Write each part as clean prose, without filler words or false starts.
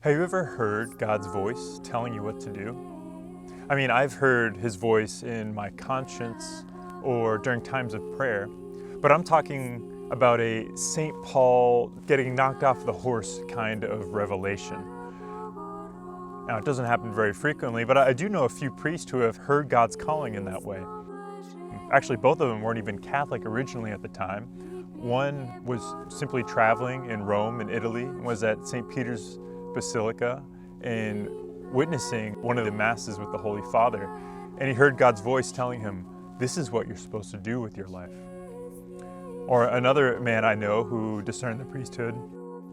Have you ever heard God's voice telling you what to do? I mean, I've heard His voice in my conscience or during times of prayer, but I'm talking about a St. Paul getting knocked off the horse kind of revelation. Now, it doesn't happen very frequently, but I do know a few priests who have heard God's calling in that way. Actually, both of them weren't even Catholic originally at the time. One was simply traveling in Rome and Italy, was at St. Peter's Basilica and witnessing one of the masses with the Holy Father, and he heard God's voice telling him, this is what you're supposed to do with your life. Or another man I know who discerned the priesthood,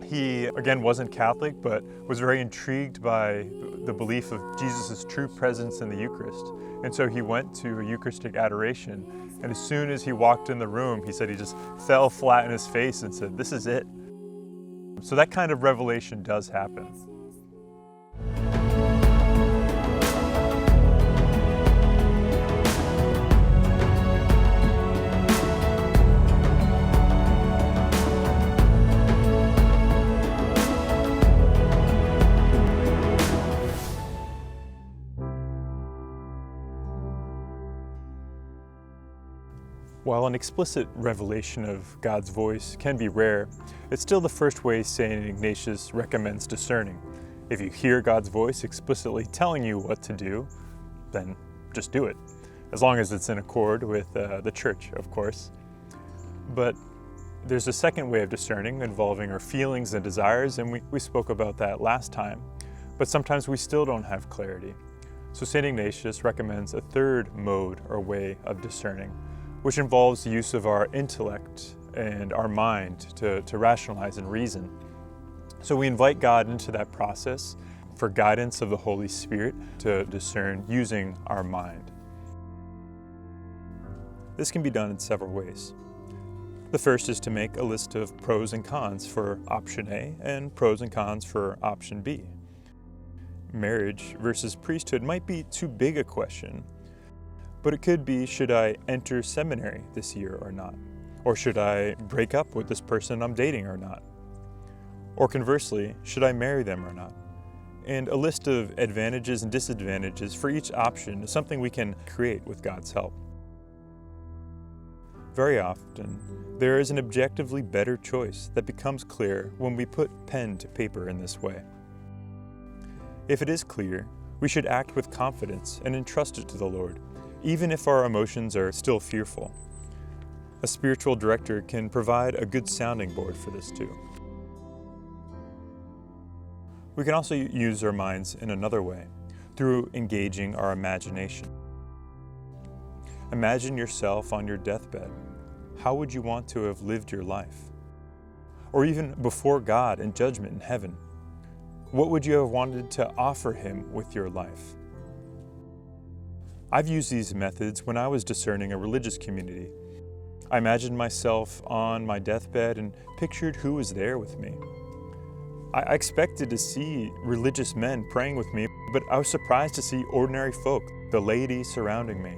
he again wasn't Catholic, but was very intrigued by the belief of Jesus' true presence in the Eucharist. And so he went to a Eucharistic adoration, and as soon as he walked in the room, he said he just fell flat in his face and said, this is it. So that kind of revelation does happen. While an explicit revelation of God's voice can be rare, it's still the first way St. Ignatius recommends discerning. If you hear God's voice explicitly telling you what to do, then just do it, as long as it's in accord with the Church, of course. But there's a second way of discerning involving our feelings and desires, and we spoke about that last time, but sometimes we still don't have clarity. So St. Ignatius recommends a third mode or way of discerning, which involves the use of our intellect and our mind to rationalize and reason. So we invite God into that process for guidance of the Holy Spirit to discern using our mind. This can be done in several ways. The first is to make a list of pros and cons for option A and pros and cons for option B. Marriage versus priesthood might be too big a question, but it could be, should I enter seminary this year or not? Or should I break up with this person I'm dating or not? Or conversely, should I marry them or not? And a list of advantages and disadvantages for each option is something we can create with God's help. Very often, there is an objectively better choice that becomes clear when we put pen to paper in this way. If it is clear, we should act with confidence and entrust it to the Lord, even if our emotions are still fearful. A spiritual director can provide a good sounding board for this too. We can also use our minds in another way, through engaging our imagination. Imagine yourself on your deathbed. How would you want to have lived your life? Or even before God in judgment in heaven, what would you have wanted to offer Him with your life? I've used these methods when I was discerning a religious community. I imagined myself on my deathbed and pictured who was there with me. I expected to see religious men praying with me, but I was surprised to see ordinary folk, the laity surrounding me.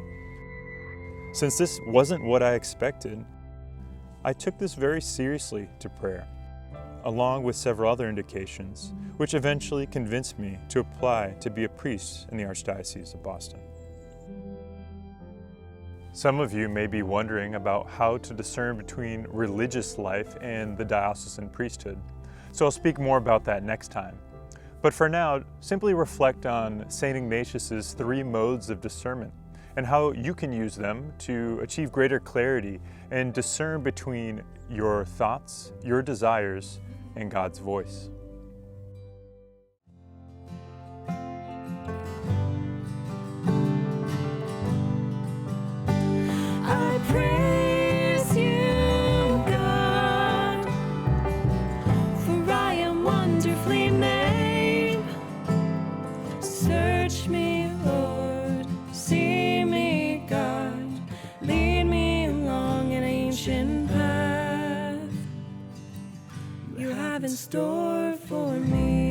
Since this wasn't what I expected, I took this very seriously to prayer, along with several other indications, which eventually convinced me to apply to be a priest in the Archdiocese of Boston. Some of you may be wondering about how to discern between religious life and the diocesan priesthood, so I'll speak more about that next time. But for now, simply reflect on St. Ignatius's 3 modes of discernment and how you can use them to achieve greater clarity and discern between your thoughts, your desires, and God's voice. Search me, Lord, see me, God, lead me along an ancient path you have in store for me.